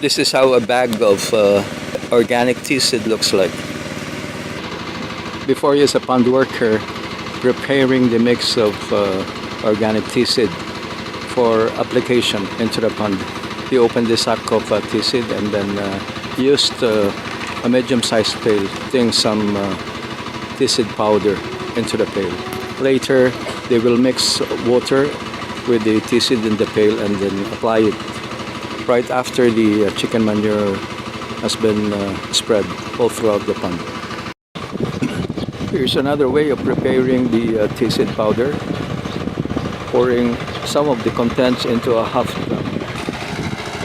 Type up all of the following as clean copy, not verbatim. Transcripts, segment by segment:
This is how a bag of organic tea seed looks like. Before you, as a pond worker, preparing the mix of organic tea seed for application into the pond. You open the sack of tea seed and then used a medium-sized pail, putting some tea seed powder into the pail. Later, they will mix water with the tea seed in the pail and then apply it right after the chicken manure has been spread all throughout the pond. Here's another way of preparing the tea seed powder. Pouring some of the contents into a half drum.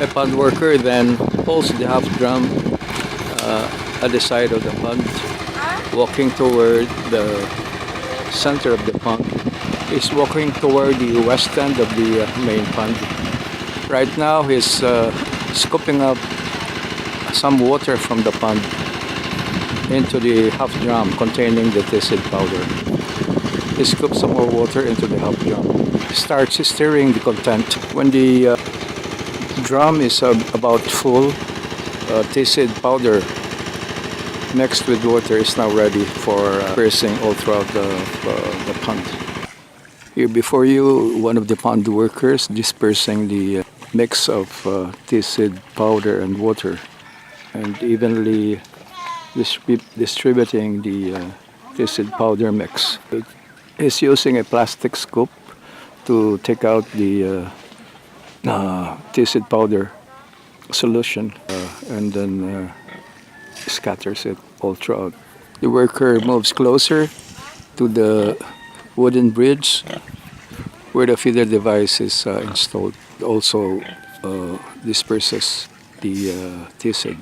A pond worker then holds the half drum at the side of the pond, walking toward the center of the pond. He's walking toward the west end of the main pond. Right now he's scooping up some water from the pond into the half drum containing the tea seed powder. He scoops some more water into the half drum. He starts stirring the content. When the drum is about full, tea seed powder mixed with water is now ready for dispersing all throughout the pond. Here before you, one of the pond workers dispersing the mix of tea seed powder and water and evenly distributing the tea seed powder mix. He's using a plastic scoop to take out the tea seed powder solution and then scatters it all throughout. The worker moves closer to the wooden bridge where the feeder device is installed. Also disperses the tea seed.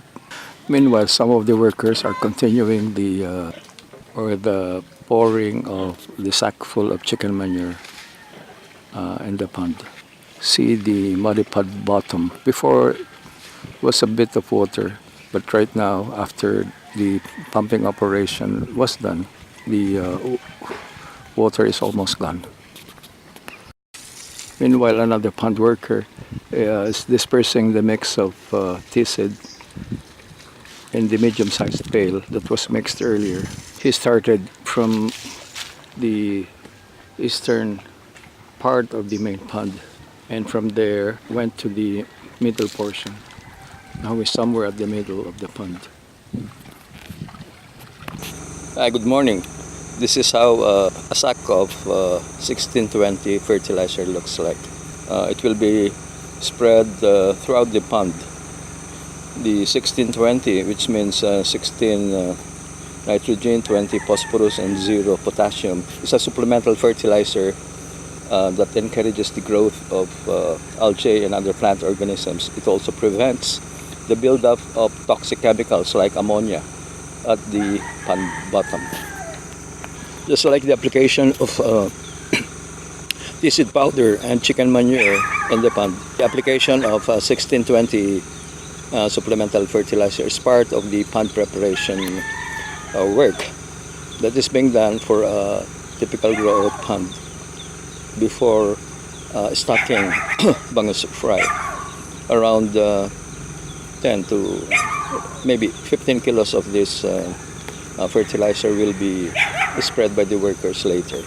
Meanwhile, some of the workers are continuing the pouring of the sack full of chicken manure in the pond. See the muddy pond bottom. Before was a bit of water, but right now, after the pumping operation was done, the water is almost gone. Meanwhile, another pond worker is dispersing the mix of tea seed in the medium-sized pail that was mixed earlier. He started from the eastern part of the main pond and from there went to the middle portion. Now we're somewhere at the middle of the pond. Hi, good morning. This is how a sack of 1620 fertilizer looks like. It will be spread throughout the pond. The 1620, which means 16 nitrogen, 20 phosphorus, and 0 potassium, is a supplemental fertilizer that encourages the growth of algae and other plant organisms. It also prevents the buildup of toxic chemicals like ammonia at the pond bottom. Just like the application of tea seed powder and chicken manure in the pond, the application of 1620 supplemental fertilizer is part of the pond preparation work that is being done for a typical grow out pond before stocking Bangus fry. Around 10 to maybe 15 kilos of this fertilizer will be spread by the workers later.